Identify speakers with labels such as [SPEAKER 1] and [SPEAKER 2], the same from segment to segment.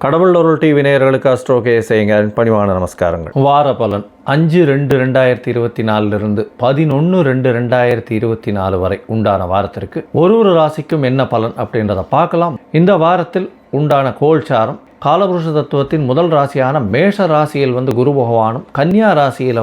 [SPEAKER 1] கடவுள் அருள் டிவி நேயர்களுக்கு அஸ்ட்ரோ கேஎஸ்ஐங்க பணிவான நமஸ்காரங்கள். வார பலன் 5/2/2024 11/2/2024 வரை உண்டான வாரத்திற்கு ஒரு ராசிக்கும் என்ன பலன் அப்படின்றத பார்க்கலாம். இந்த வாரத்தில் உண்டான கோல்சாரம் காலபுருஷ தத்துவத்தின் முதல் ராசியான மேஷ ராசியில் குரு பகவானும், கன்னியா ராசியில்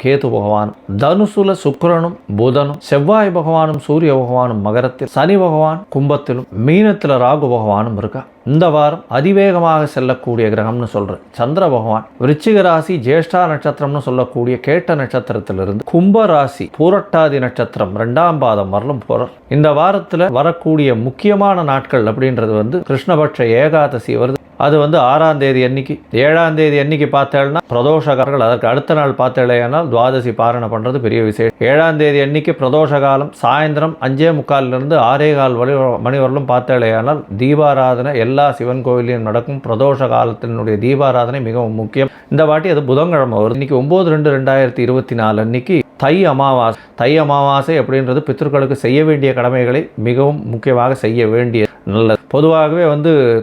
[SPEAKER 1] கேது பகவானும், தனுசுல சுக்கிரனும் புதனும், செவ்வாய் பகவானும் சூரிய பகவானும் மகரத்தில், சனி பகவான் கும்பத்திலும், மீனத்தில் ராகு பகவானும் இருக்கா. இந்த வாரம் அதிவேகமாக செல்லக்கூடிய கிரகம்னு சொல்றேன் சந்திர பகவான் விருச்சிக ராசி ஜேஷ்டா நட்சத்திரம்னு சொல்லக்கூடிய கேட்ட நட்சத்திரத்திலிருந்து கும்ப ராசி பூரட்டாதி நட்சத்திரம் 2ஆம் பாதம் வரலும் போறார். இந்த வாரத்தில் வரக்கூடிய முக்கியமான நாட்கள் அப்படின்றது கிருஷ்ணபட்ச ஏகாதசி வருது. அது 6ஆம் தேதி அன்னைக்கு, 7ஆம் தேதி அன்னைக்கு பார்த்தேன்னா பிரதோஷகாரர்கள், அதற்கு அடுத்த நாள் பார்த்தேனால் துவாதசி பாரணை பண்ணுறது பெரிய விசேஷம். 7ஆம் தேதி அன்னைக்கு பிரதோஷ காலம் சாயந்தரம் 5:45 6:15 மணி வரலும் பார்த்தேனால் தீபாராதனை எல்லா சிவன் கோயிலையும் நடக்கும். பிரதோஷ காலத்தினுடைய தீபாராதனை மிகவும் முக்கியம். இந்த வாட்டி அது புதன்கிழமை வருது. இன்னைக்கு 9/2/2024 அன்னைக்கு தை அமாவாசை. தை அமாவாசை அப்படின்றது பித்ருக்களுக்கு செய்ய வேண்டிய கடமைகளை மிகவும் முக்கியமாக செய்ய வேண்டிய நல்லது. பொதுவாகவே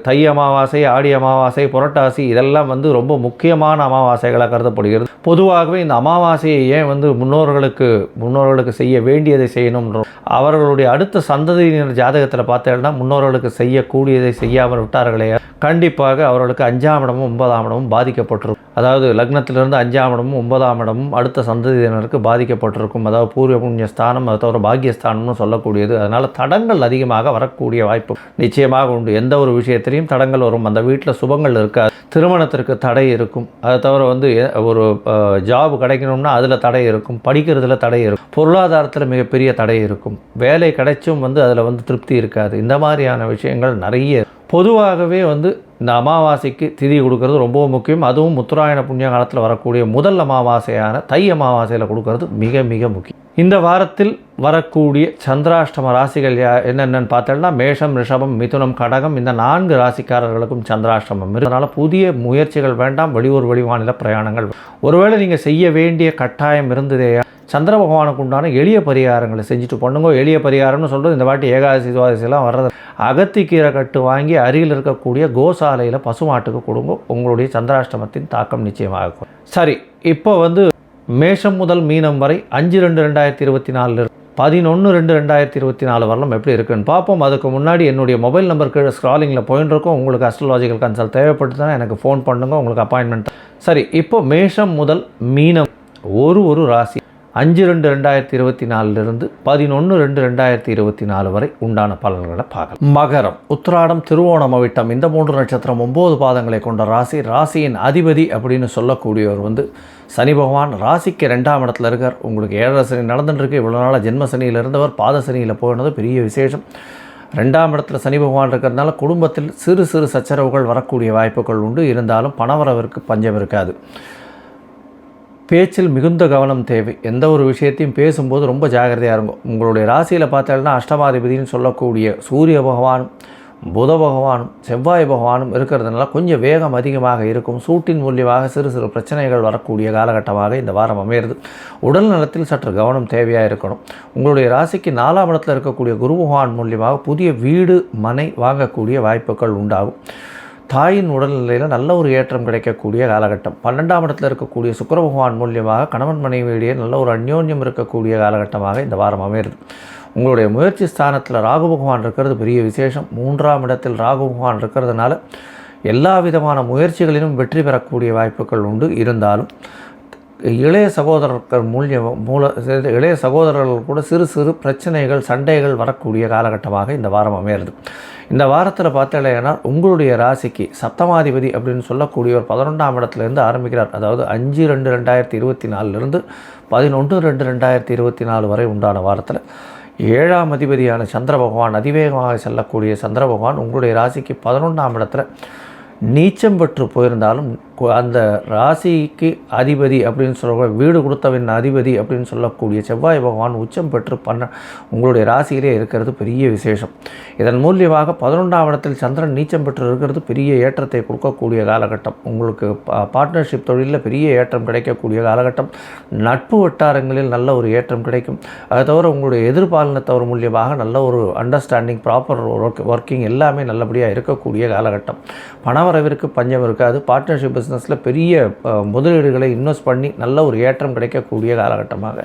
[SPEAKER 1] தை அமாவாசை, ஆடி அமாவாசை, புரட்டாசி இதெல்லாம் ரொம்ப முக்கியமான அமாவாசைகளாக கருதப்படுகிறது. பொதுவாகவே இந்த அமாவாசையை ஏன் முன்னோர்களுக்கு செய்ய வேண்டியதை செய்யணும், அவர்களுடைய அடுத்த சந்ததியினர் ஜாதகத்தில் பார்த்தேன்னா முன்னோர்களுக்கு செய்யக்கூடியதை செய்யாமல் விட்டார்களே, கண்டிப்பாக அவர்களுக்கு 5ஆம் இடமும் 9ஆம் இடமும் பாதிக்கப்பட்டிருக்கும். அதாவது லக்னத்திலிருந்து 5ஆம் இடமும் 9ஆம் இடமும் அடுத்த சந்ததியினருக்கு பாதிக்கப்பட்டிருக்கும். அதாவது பூர்வ புண்ணிய ஸ்தானம், அதை தவிர பாக்கியஸ்தானம்னு சொல்லக்கூடியது. அதனால் தடங்கள் அதிகமாக வரக்கூடிய வாய்ப்பு நிச்சயமாக உண்டு. எந்த ஒரு விஷயத்திலையும் தடங்கள் வரும். அந்த வீட்டில் சுபங்கள் இருக்காது. திருமணத்திற்கு தடை இருக்கும். அதை தவிர ஒரு ஜாப் கிடைக்கணும்னா அதில் தடை இருக்கும். படிக்கிறதுல தடை இருக்கும். பொருளாதாரத்தில் மிகப்பெரிய தடை இருக்கும். வேலை கிடைச்சும் அதில் திருப்தி இருக்காது. இந்த மாதிரியான விஷயங்கள் நிறைய. பொதுவாகவே இந்த அமாவாசைக்கு திதி கொடுக்கறது ரொம்ப முக்கியம். அதுவும் உத்தராயண புண்ணிய காலத்தில் வரக்கூடிய முதல் அமாவாசையான தை அமாவாசையில் கொடுக்கறது மிக மிக முக்கியம். இந்த வாரத்தில் வரக்கூடிய சந்திராஷ்டம ராசிகள் என்னென்னு பார்த்தோம்னா மேஷம், ரிஷபம், மிதுனம், கடகம் இந்த 4 ராசிக்காரர்களுக்கும் சந்திராஷ்டமம். அதனால் புதிய முயற்சிகள் வேண்டாம். வெளியூர் வெளிமாநில பிரயாணங்கள். ஒருவேளை நீங்கள் செய்ய வேண்டிய கட்டாயம் இருந்ததேயா, சந்திர பகவானுக்கு உண்டான எளிய பரிகாரங்களை செஞ்சுட்டு பண்ணுங்க. எளிய பரிகாரம்னு சொல்கிறது இந்த வாட்டி ஏகாதசி துவாதசிலாம் வர்றது. அகத்திக்கீரை கட்டு வாங்கி அருகில் இருக்கக்கூடிய கோசாலையில் பசுமாட்டுக்கு கொடுங்க. உங்களுடைய சந்திராஷ்டமத்தின் தாக்கம் நிச்சயமாக இருக்கும். சரி, இப்போ மேஷம் முதல் மீனம் வரை 5/2/2024 11/2/2024 வரலாம் எப்படி இருக்குன்னு பார்ப்போம். அதுக்கு முன்னாடி என்னுடைய மொபைல் நம்பர் கீழே ஸ்க்ராலிங்கில் போயின்னு இருக்கும். உங்களுக்கு அஸ்ட்ராலஜிக்கல் கன்சல்ட் தேவைப்பட்டுதான் எனக்கு ஃபோன் பண்ணுங்க, உங்களுக்கு அப்பாயின்மெண்ட். சரி, இப்போ மேஷம் முதல் மீனம் ஒரு ராசி 5/2/2024 11/2/2024 வரை உண்டான பலன்களை பார்க்கலாம். மகரம், உத்திராடம், திருவோணம், அவிட்டம் இந்த 3 நட்சத்திரம் 9 பாதங்களை கொண்ட ராசி. ராசியின் அதிபதி அப்படின்னு சொல்லக்கூடியவர் சனி பகவான். ராசிக்கு 2ஆம் இடத்துல இருக்கார். உங்களுக்கு 7 சனி நடந்துட்டுருக்கு. இவ்வளோ நாளாக ஜென்ம சனியில் இருந்தவர் பாத சனியில் போனது பெரிய விசேஷம். 2ஆம் இடத்துல சனி பகவான் இருக்கிறதுனால குடும்பத்தில் சிறு சிறு சச்சரவுகள் வரக்கூடிய வாய்ப்புகள் உண்டு. இருந்தாலும் பணவரவிற்கு பஞ்சம் இருக்காது. பேச்சில் மிகுந்த கவனம் தேவை. எந்த ஒரு விஷயத்தையும் பேசும்போது ரொம்ப ஜாகிரதையாக இருக்கும். உங்களுடைய ராசியில் பார்த்தீங்கன்னா அஷ்டமாதிபதினு சொல்லக்கூடிய சூரிய பகவானும், புத பகவானும், செவ்வாய் பகவானும் இருக்கிறதுனால கொஞ்சம் வேகம் அதிகமாக இருக்கும். சூட்டின் மூலியமாக சிறு சிறு பிரச்சனைகள் வரக்கூடிய காலகட்டமாக இந்த வாரம் அமையிறது. உடல் நலத்தில் சற்று கவனம் தேவையாக இருக்கணும். உங்களுடைய ராசிக்கு 4ஆம் இடத்தில் இருக்கக்கூடிய குரு பகவான் மூலியமாக புதிய வீடு மனை வாங்கக்கூடிய வாய்ப்புகள் உண்டாகும். தாயின் உடல்நிலையில் நல்ல ஒரு ஏற்றம் கிடைக்கக்கூடிய காலகட்டம். 12ஆம் இடத்தில் இருக்கக்கூடிய சுக்கிர பகவான் மூலியமாக கணவன் மனைவியிடையே நல்ல ஒரு அந்யோன்யம் இருக்கக்கூடிய காலகட்டமாக இந்த வாரம் அமையிறது. உங்களுடைய முயற்சி ஸ்தானத்தில் ராகு பகவான் இருக்கிறது பெரிய விசேஷம். 3ஆம் இடத்தில் ராகு பகவான் இருக்கிறதுனால எல்லா விதமான முயற்சிகளிலும் வெற்றி பெறக்கூடிய வாய்ப்புகள் உண்டு. இருந்தாலும் இளைய சகோதரர்கள் கூட சிறு சிறு பிரச்சனைகள், சண்டைகள் வரக்கூடிய காலகட்டமாக இந்த வாரம் அமையிறது. இந்த வாரத்தில் பார்த்தீங்கன்னா உங்களுடைய ராசிக்கு சப்தமாதிபதி அப்படின்னு சொல்லக்கூடியவர் 11ஆம் இடத்துலேருந்து ஆரம்பிக்கிறார். அதாவது 5/2/2024 11/2/2024 வரை உண்டான வாரத்தில் 7ஆம் அதிபதியான சந்திர பகவான், அதிவேகமாக செல்லக்கூடிய சந்திர பகவான் உங்களுடைய ராசிக்கு 11ஆம் இடத்துல நீச்சம் பெற்று போயிருந்தாலும் அந்த ராசிக்கு அதிபதி அப்படின்னு சொல்ல வீடு கொடுத்தவின் அதிபதி அப்படின்னு சொல்லக்கூடிய செவ்வாய் பகவான் உச்சம் பெற்று உங்களுடைய ராசியிலே இருக்கிறது பெரிய விசேஷம். இதன் மூலியமாக 11ஆம் இடத்தில் சந்திரன் நீச்சம் பெற்று இருக்கிறது பெரிய ஏற்றத்தை கொடுக்கக்கூடிய காலகட்டம். உங்களுக்கு பார்ட்னர்ஷிப் தொழிலில் பெரிய ஏற்றம் கிடைக்கக்கூடிய காலகட்டம். நட்பு வட்டாரங்களில் நல்ல ஒரு ஏற்றம் கிடைக்கும். அதை தவிர உங்களுடைய எதிர்பாலினத்தவர் மூலியமாக நல்ல ஒரு அண்டர்ஸ்டாண்டிங், ப்ராப்பர் ஒர்க்கிங் எல்லாமே நல்லபடியாக இருக்கக்கூடிய காலகட்டம். பணவரவிற்கு பஞ்சம் இருக்காது. பார்ட்னர்ஷிப் பிஸ்னஸில் பெரிய முதலீடுகளை இன்வெஸ்ட் பண்ணி நல்ல ஒரு ஏற்றம் கிடைக்கக்கூடிய காலகட்டமாக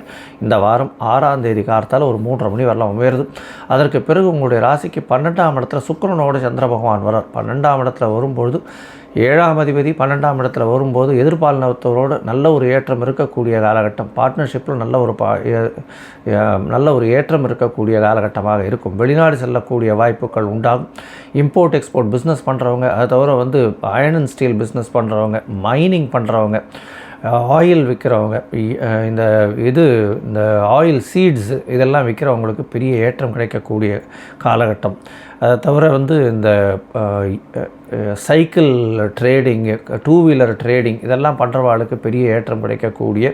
[SPEAKER 1] இந்த வாரம் 6ஆம் தேதி காலத்தால் ஒரு 3:30 மணி வரலாம் உயருது. அதற்கு பிறகு உங்களுடைய ராசிக்கு 12ஆம் இடத்துல சுக்கிரனோட சந்திர பகவான் வரார். 12ஆம் இடத்துல வரும்பொழுது 7ஆம் அதிபதி 12ஆம் இடத்துல வரும்போது எதிர்பாலினத்தவரோடு நல்ல ஒரு ஏற்றம் இருக்கக்கூடிய காலகட்டம். பார்ட்னர்ஷிப்பில் நல்ல ஒரு ஏற்றம் இருக்கக்கூடிய காலகட்டமாக இருக்கும். வெளிநாடு செல்லக்கூடிய வாய்ப்புகள் உண்டாகும். இம்போர்ட் எக்ஸ்போர்ட் பிஸ்னஸ் பண்ணுறவங்க, அதை தவிர அயர்ன் அண்ட் ஸ்டீல் பிஸ்னஸ் பண்ணுறவங்க, மைனிங் பண்ணுறவங்க, ஆயில் விற்கிறவங்க, இந்த ஆயில் சீட்ஸ் இதெல்லாம் விற்கிறவங்களுக்கு பெரிய ஏற்றம் கிடைக்கக்கூடிய காலகட்டம். அதை தவிர இந்த சைக்கிள் ட்ரேடிங்கு, 2 வீலர் ட்ரேடிங் இதெல்லாம் பண்ணுறவாளுக்கு பெரிய ஏற்றம் கிடைக்கக்கூடிய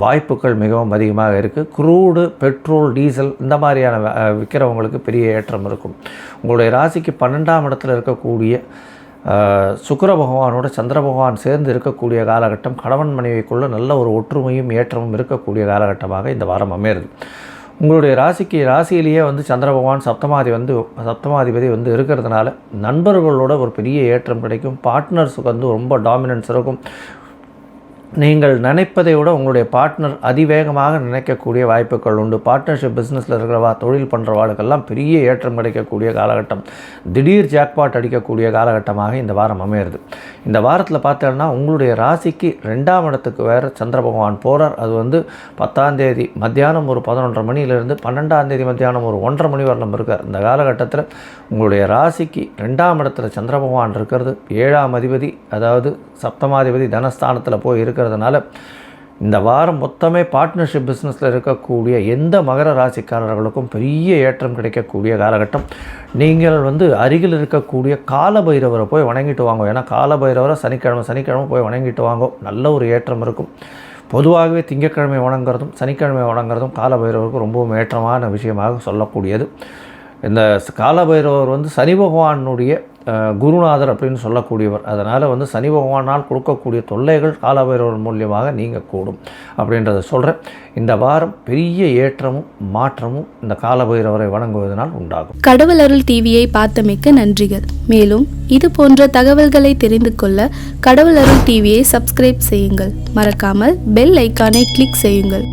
[SPEAKER 1] வாய்ப்புகள் மிகவும் அதிகமாக இருக்குது. க்ரூடு, பெட்ரோல், டீசல் இந்த மாதிரியான விற்கிறவங்களுக்கு பெரிய ஏற்றம் இருக்கும். உங்களுடைய ராசிக்கு 12ஆம் இடத்துல இருக்கக்கூடிய சுக்கிர பகவானோட சந்திர பகவான் சேர்ந்து இருக்கக்கூடிய காலகட்டம். கணவன் மனைவிக்குள்ள நல்ல ஒரு ஒற்றுமையும் ஏற்றமும் இருக்கக்கூடிய காலகட்டமாக இந்த வாரம் அமையிறது. உங்களுடைய ராசியிலேயே சந்திர பகவான் சப்தமாதிபதி இருக்கிறதுனால நண்பர்களோட ஒரு பெரிய ஏற்றம் கிடைக்கும். பார்ட்னர்ஸுக்கு ரொம்ப டாமினன்ஸ் இருக்கும். நீங்கள் நினைப்பதை விட உங்களுடைய பார்ட்னர் அதிவேகமாக நினைக்கக்கூடிய வாய்ப்புகள் உண்டு. பார்ட்னர்ஷிப் பிஸ்னஸில் இருக்கிறவா, தொழில் பண்ணுறவாளுக்கெல்லாம் பெரிய ஏற்றம் கிடைக்கக்கூடிய காலகட்டம். திடீர் ஜாக்பாட் அடிக்கக்கூடிய காலகட்டமாக இந்த வாரம் அமையிறது. இந்த வாரத்தில் பார்த்தோன்னா உங்களுடைய ராசிக்கு 2ஆம் இடத்துக்கு வேறு சந்திர பகவான் போகிறார். அது 10ஆம் தேதி மத்தியானம் ஒரு 11:30 மணியிலிருந்து 12ஆம் தேதி மத்தியானம் ஒரு 1:30 மணி வரலாம் இருக்கார். இந்த காலகட்டத்தில் உங்களுடைய ராசிக்கு 2ஆம் இடத்துல சந்திர பகவான் இருக்கிறது 7ஆம் அதிபதி, அதாவது சப்தமாதிபதி தனஸ்தானத்தில் போய் இருக்கிறதுனால இந்த வாரம் மொத்தமே பார்ட்னர்ஷிப் பிஸ்னஸில் இருக்கக்கூடிய எந்த மகர ராசிக்காரர்களுக்கும் பெரிய ஏற்றம் கிடைக்கக்கூடிய காலகட்டம். நீங்கள் அருகில் இருக்கக்கூடிய காலபைரவரை போய் வணங்கிட்டு வாங்க. ஏன்னா காலபைரவரை சனிக்கிழமை போய் வணங்கிட்டு வாங்க. நல்ல ஒரு ஏற்றம் இருக்கும். பொதுவாகவே திங்கட்கிழமை வணங்குறதும் சனிக்கிழமை வணங்குறதும் காலபைரவருக்கு ரொம்பவும் ஏற்றமான விஷயமாக சொல்லக்கூடியது. இந்த காலபைரவர் சனி பகவானுடைய குருநாதர் அப்படின்னு சொல்லக்கூடியவர். அதனால் சனி பகவானால் கொடுக்கக்கூடிய தொல்லைகள் காலபைரவர் மூலியமாக நீங்கக்கூடும் அப்படின்றத சொல்கிறேன். இந்த வாரம் பெரிய ஏற்றமும் மாற்றமும் இந்த காலபைரவரை வணங்குவதனால் உண்டாகும்.
[SPEAKER 2] கடவுள் அருள் டிவியை பார்த்தமைக்கு நன்றிகள். மேலும் இது போன்ற தகவல்களை தெரிந்து கொள்ள கடவுள் அருள் டிவியை சப்ஸ்கிரைப் செய்யுங்கள். மறக்காமல் பெல் ஐக்கானை கிளிக் செய்யுங்கள்.